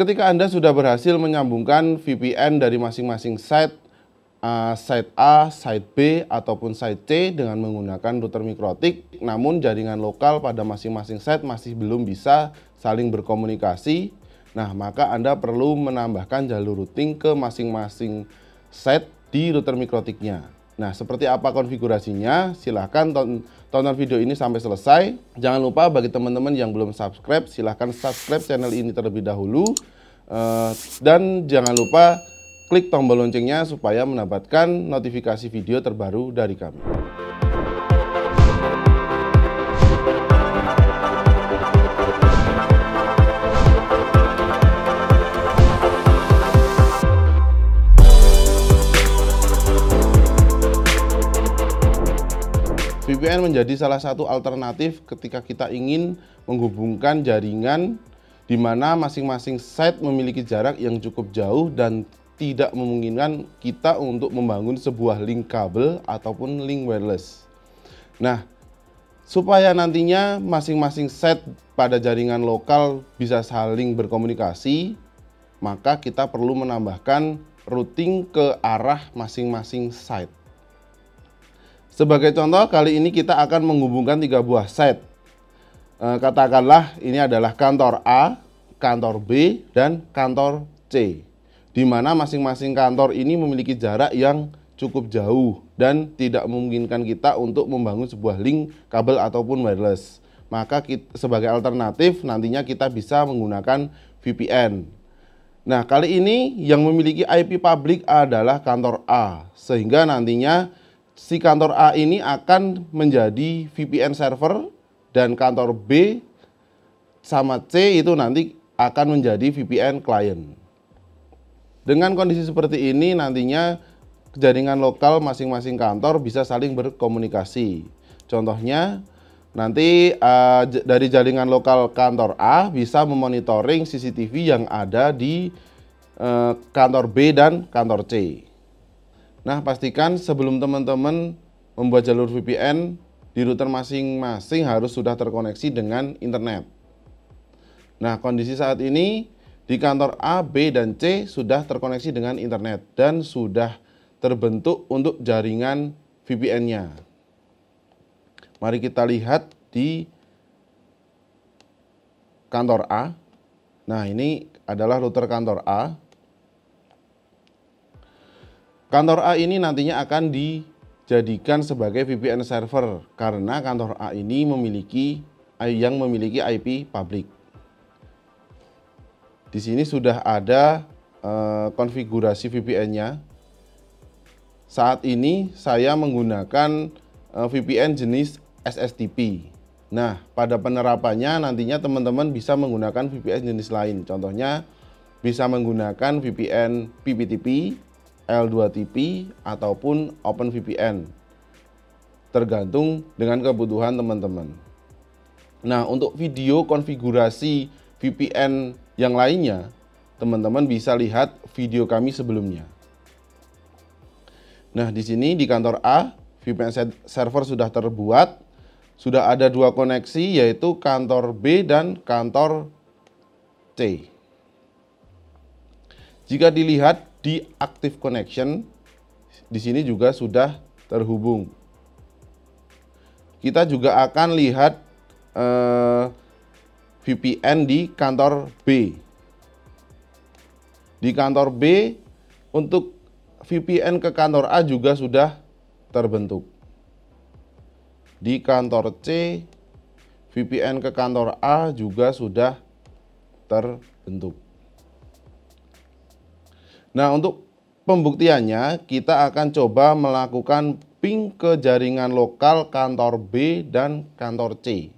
Ketika Anda sudah berhasil menyambungkan VPN dari masing-masing site, site A, site B, ataupun site C dengan menggunakan router mikrotik, namun jaringan lokal pada masing-masing site masih belum bisa saling berkomunikasi, nah maka Anda perlu menambahkan jalur routing ke masing-masing site di router mikrotiknya. Nah, seperti apa konfigurasinya? Silahkan tonton video ini sampai selesai. Jangan lupa bagi teman-teman yang belum subscribe, silahkan subscribe channel ini terlebih dahulu. Dan jangan lupa klik tombol loncengnya supaya mendapatkan notifikasi video terbaru dari kami. VPN menjadi salah satu alternatif ketika kita ingin menghubungkan jaringan di mana masing-masing site memiliki jarak yang cukup jauh dan tidak memungkinkan kita untuk membangun sebuah link kabel ataupun link wireless. Nah, supaya nantinya masing-masing site pada jaringan lokal bisa saling berkomunikasi, maka kita perlu menambahkan routing ke arah masing-masing site. Sebagai contoh, kali ini kita akan menghubungkan 3 buah site. Katakanlah ini adalah kantor A, kantor B, dan kantor C, di mana masing-masing kantor ini memiliki jarak yang cukup jauh dan tidak memungkinkan kita untuk membangun sebuah link kabel ataupun wireless. Maka sebagai alternatif nantinya kita bisa menggunakan VPN. Nah, kali ini yang memiliki IP public adalah kantor A, sehingga nantinya si kantor A ini akan menjadi VPN server dan kantor B sama C itu nanti akan menjadi VPN client. Dengan kondisi seperti ini nantinya jaringan lokal masing-masing kantor bisa saling berkomunikasi. Contohnya nanti dari jaringan lokal kantor A bisa memonitoring CCTV yang ada di kantor B dan kantor C. Nah, pastikan sebelum teman-teman membuat jalur VPN di router masing-masing harus sudah terkoneksi dengan internet. Nah, kondisi saat ini di kantor A, B, dan C sudah terkoneksi dengan internet dan sudah terbentuk untuk jaringan VPN-nya. Mari kita lihat di kantor A. Nah, ini adalah router kantor A. Kantor A ini nantinya akan dijadikan sebagai VPN server karena kantor A ini memiliki IP public. Di sini sudah ada konfigurasi VPN-nya. Saat ini saya menggunakan VPN jenis SSTP. Nah, pada penerapannya nantinya teman-teman bisa menggunakan VPN jenis lain. Contohnya bisa menggunakan VPN PPTP, L2TP, ataupun OpenVPN, tergantung dengan kebutuhan teman-teman. Nah, untuk video konfigurasi VPN yang lainnya, teman-teman bisa lihat video kami sebelumnya. Nah, di sini di kantor A, VPN server sudah terbuat, sudah ada 2 koneksi yaitu kantor B dan kantor C. Jika dilihat di active connection, di sini juga sudah terhubung. Kita juga akan lihat VPN di kantor B. Di kantor B untuk VPN ke kantor A juga sudah terbentuk. Di kantor C, VPN ke kantor A juga sudah terbentuk. Nah, untuk pembuktiannya kita akan coba melakukan ping ke jaringan lokal kantor B dan kantor C.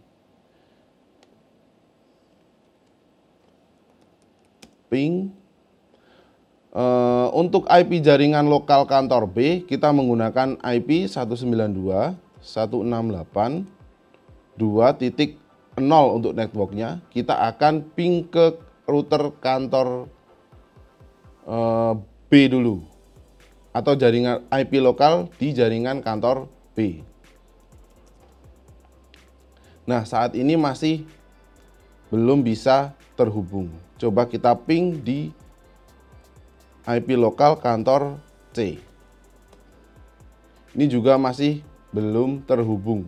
Ping. Untuk IP jaringan lokal kantor B kita menggunakan IP 192.168.2.0 untuk networknya. Kita akan ping ke router kantor B dulu, atau jaringan IP lokal di jaringan kantor B. Nah, saat ini masih belum bisa terhubung. Coba kita ping di IP lokal kantor C. Ini juga masih belum terhubung.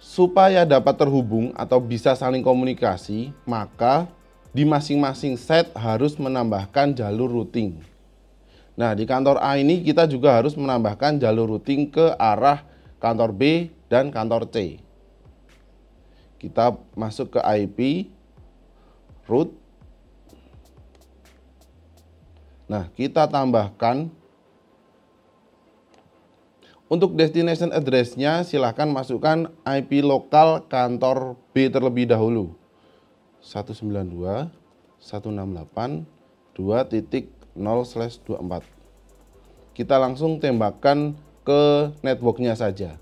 Supaya dapat terhubung atau bisa saling komunikasi, maka di masing-masing site harus menambahkan jalur routing. Nah, di kantor A ini kita juga harus menambahkan jalur routing ke arah kantor B dan kantor C. Kita masuk ke IP route. Nah, kita tambahkan untuk destination address-nya, silahkan masukkan IP lokal kantor B terlebih dahulu. 192.168.2.0/24. Kita langsung tembakkan ke network-nya saja.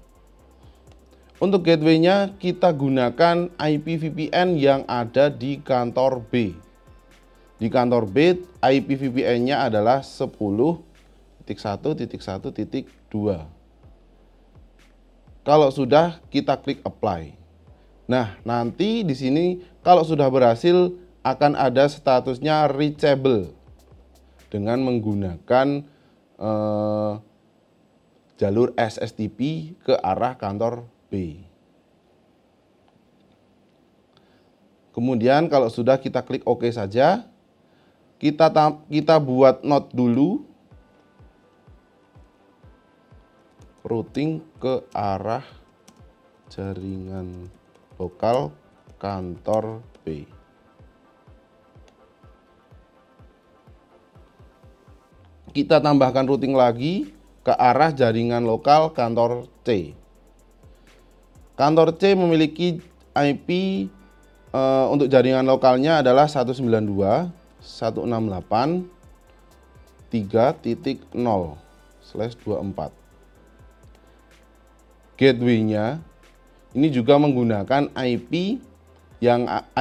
Untuk gateway-nya kita gunakan IP VPN yang ada di kantor B. Di kantor B IP VPN-nya adalah 10.1.1.2. Kalau sudah, kita klik apply. Nah, nanti di sini kalau sudah berhasil akan ada statusnya reachable dengan menggunakan jalur SSTP ke arah kantor B. Kemudian kalau sudah, kita klik OK saja. Kita buat note dulu routing ke arah jaringan lokal kantor B. Kita tambahkan routing lagi ke arah jaringan lokal kantor C. Kantor C memiliki IP untuk jaringan lokalnya adalah 192.168.3.0/24. Gateway-nya ini juga menggunakan IP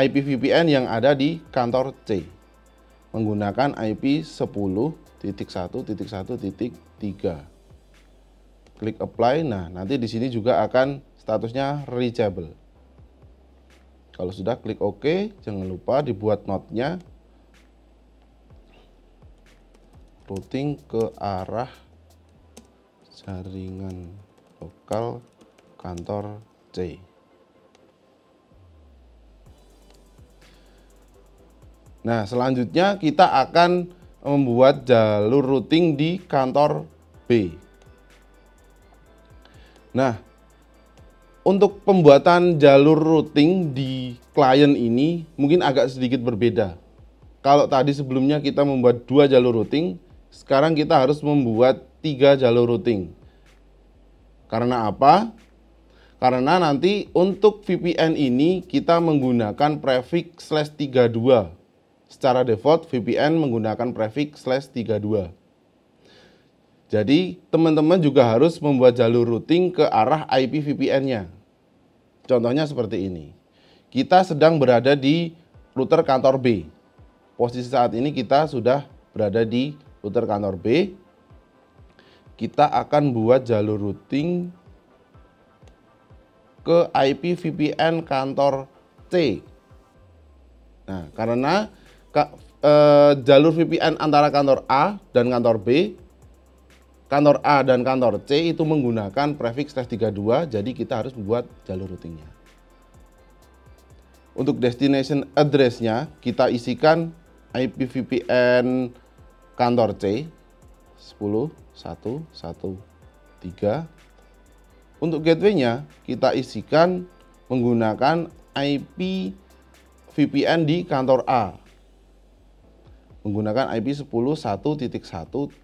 VPN yang ada di kantor C, menggunakan IP 10.1.1.3. Klik apply. Nah, nanti di sini juga akan statusnya reachable. Kalau sudah, klik OK. Jangan lupa dibuat note-nya routing ke arah jaringan lokal kantor C. Nah, selanjutnya kita akan membuat jalur routing di kantor B. Nah, untuk pembuatan jalur routing di klien ini mungkin agak sedikit berbeda. Kalau tadi sebelumnya kita membuat 2 jalur routing, sekarang kita harus membuat 3 jalur routing. Karena apa? Karena nanti untuk VPN ini kita menggunakan prefix /32. Secara default VPN menggunakan prefix /32. Jadi teman-teman juga harus membuat jalur routing ke arah IP VPN-nya. Contohnya seperti ini. Kita sedang berada di router kantor B. Posisi saat ini kita sudah berada di router kantor B. Kita akan buat jalur routing ke IP VPN kantor C. Nah, karena jalur VPN antara kantor A dan kantor B, kantor A dan kantor C itu menggunakan prefix /32, jadi kita harus membuat jalur routingnya. Untuk destination address-nya kita isikan IP VPN kantor C 10.1.1.3. Untuk gateway-nya kita isikan menggunakan IP VPN di kantor A, menggunakan IP 10.1.1.1.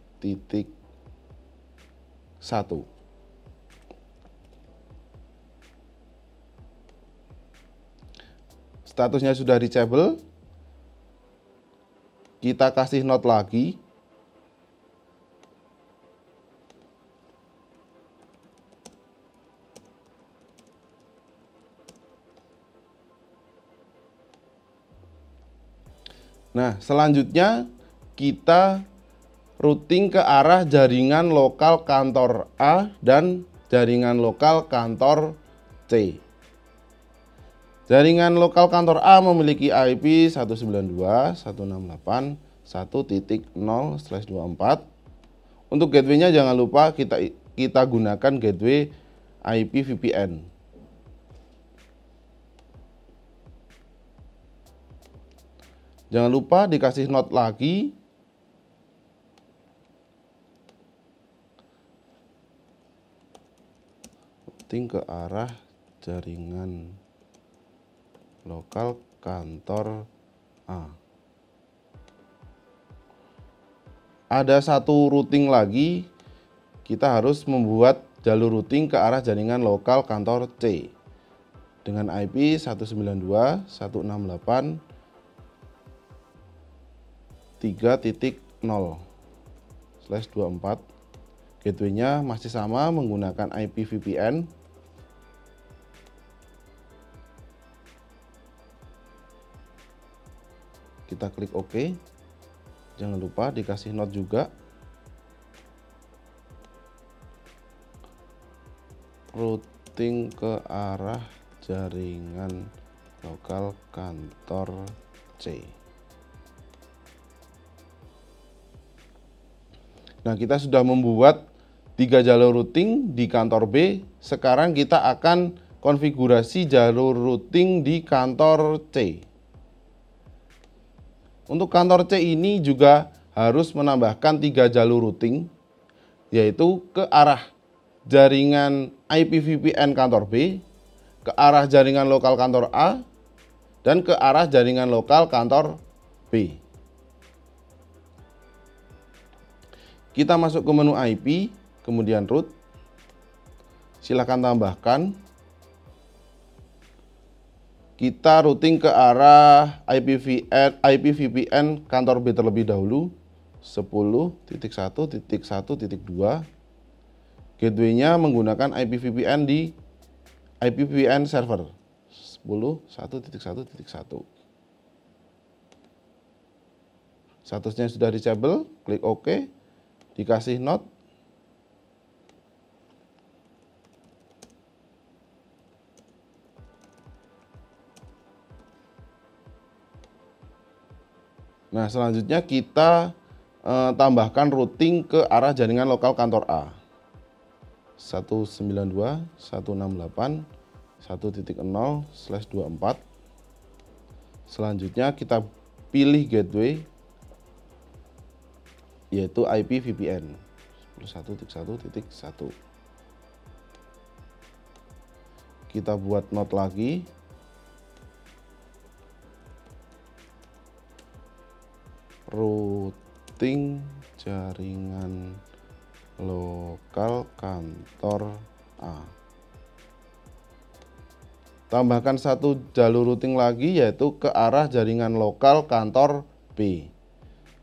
Statusnya sudah reachable. Kita kasih note lagi. Nah, selanjutnya kita routing ke arah jaringan lokal kantor A dan jaringan lokal kantor C. Jaringan lokal kantor A memiliki IP 192.168.1.0/24. Untuk gateway-nya jangan lupa kita gunakan gateway IP VPN. Jangan lupa dikasih note lagi. Routing ke arah jaringan lokal kantor A. Ada satu routing lagi, kita harus membuat jalur routing ke arah jaringan lokal kantor C dengan IP 192.168.3.0/24. Gateway-nya masih sama menggunakan IP VPN. Kita klik OK. Jangan lupa dikasih note juga. Routing ke arah jaringan lokal kantor C. Nah, kita sudah membuat 3 jalur routing di kantor B. Sekarang kita akan konfigurasi jalur routing di kantor C. Untuk kantor C ini juga harus menambahkan 3 jalur routing, yaitu ke arah jaringan IP VPN kantor B, ke arah jaringan lokal kantor A, dan ke arah jaringan lokal kantor B. Kita masuk ke menu IP, kemudian route. Silahkan tambahkan. Kita routing ke arah IP VPN kantor B terlebih dahulu, 10.1.1.2. Gateway-nya menggunakan IP VPN di IP VPN server 10.1.1.1. Statusnya sudah disable, klik OK, dikasih note. Nah, selanjutnya kita tambahkan routing ke arah jaringan lokal kantor A. 192.168.1.0/24. Selanjutnya kita pilih gateway, yaitu IP VPN 10.1.1.1. Kita buat note lagi. Routing jaringan lokal kantor A. Tambahkan 1 jalur routing lagi, yaitu ke arah jaringan lokal kantor B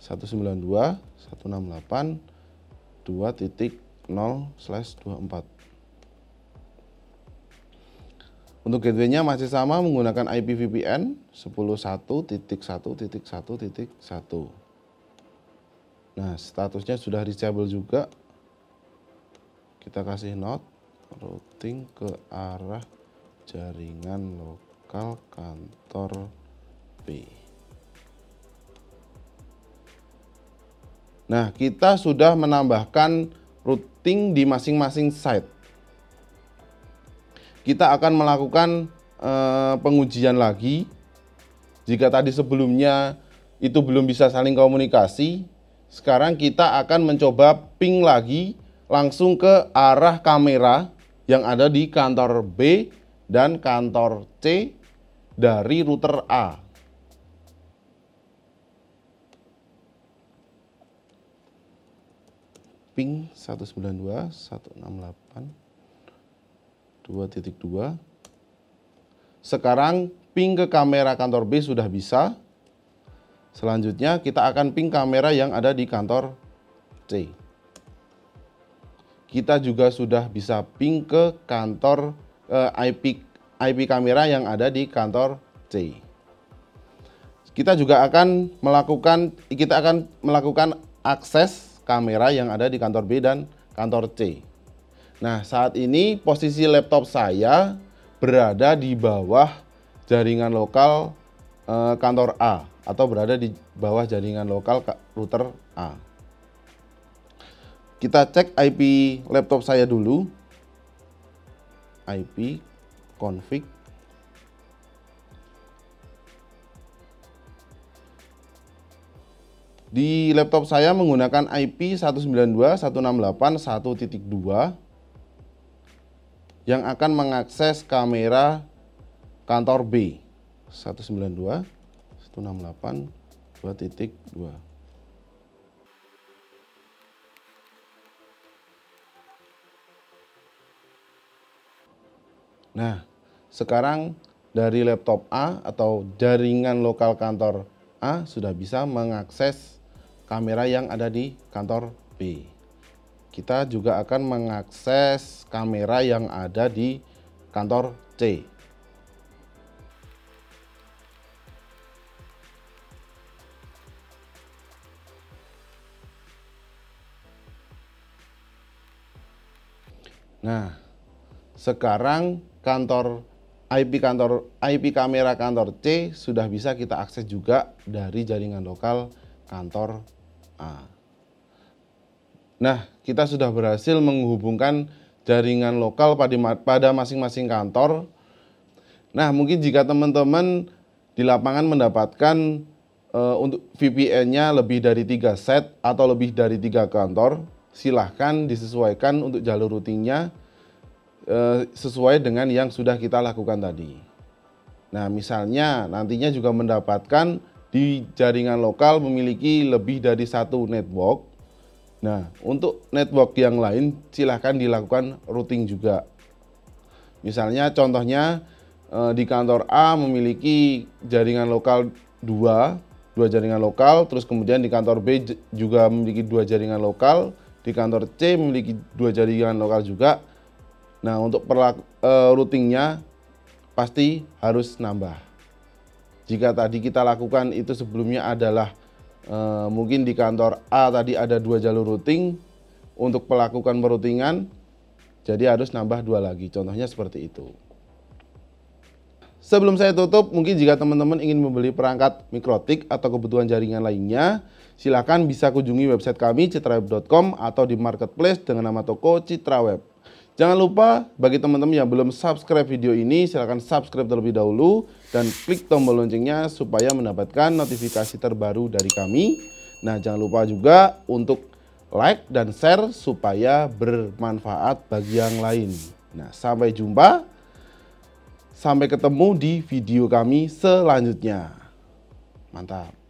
192.168.2.0/24. Untuk gateway-nya masih sama menggunakan IP VPN 10.1.1.1.1. Nah, statusnya sudah disable juga. Kita kasih note routing ke arah jaringan lokal kantor B. Nah, kita sudah menambahkan routing di masing-masing site. Kita akan melakukan pengujian lagi. Jika tadi sebelumnya itu belum bisa saling komunikasi, sekarang kita akan mencoba ping lagi langsung ke arah kamera yang ada di kantor B dan kantor C dari router A. Ping 192.168.2.2. Sekarang ping ke kamera kantor B sudah bisa. Selanjutnya kita akan ping kamera yang ada di kantor C. Kita juga sudah bisa ping ke kantor IP kamera yang ada di kantor C. Kita akan melakukan akses kamera yang ada di kantor B dan kantor C. Nah, saat ini posisi laptop saya berada di bawah jaringan lokal kantor A atau berada di bawah jaringan lokal router A. Kita cek IP laptop saya dulu. IP config. Di laptop saya menggunakan IP 192.168.1.2 yang akan mengakses kamera kantor B 192.168.2.2. Nah, sekarang dari laptop A atau jaringan lokal kantor A sudah bisa mengakses kamera yang ada di kantor B. Kita juga akan mengakses kamera yang ada di kantor C. Nah, sekarang IP kamera kantor C sudah bisa kita akses juga dari jaringan lokal kantor A. Nah, kita sudah berhasil menghubungkan jaringan lokal pada masing-masing kantor. Nah, mungkin jika teman-teman di lapangan mendapatkan untuk VPN-nya lebih dari 3 set atau lebih dari 3 kantor, silahkan disesuaikan untuk jalur routingnya sesuai dengan yang sudah kita lakukan tadi. Nah, misalnya nantinya juga mendapatkan di jaringan lokal memiliki lebih dari satu network. Nah, untuk network yang lain silahkan dilakukan routing juga. Misalnya contohnya di kantor A memiliki jaringan lokal dua jaringan lokal, terus kemudian di kantor B juga memiliki 2 jaringan lokal, di kantor C memiliki 2 jaringan lokal juga. Nah, untuk routingnya pasti harus nambah. Jika tadi kita lakukan itu sebelumnya adalah mungkin di kantor A tadi ada 2 jalur routing, untuk melakukan peroutingan jadi harus nambah 2 lagi. Contohnya seperti itu. Sebelum saya tutup, mungkin jika teman-teman ingin membeli perangkat mikrotik atau kebutuhan jaringan lainnya, silakan bisa kunjungi website kami citraweb.com atau di marketplace dengan nama toko Citraweb. Jangan lupa bagi teman-teman yang belum subscribe video ini, silakan subscribe terlebih dahulu dan klik tombol loncengnya supaya mendapatkan notifikasi terbaru dari kami. Nah, jangan lupa juga untuk like dan share supaya bermanfaat bagi yang lain. Nah, sampai jumpa. Sampai ketemu di video kami selanjutnya. Mantap.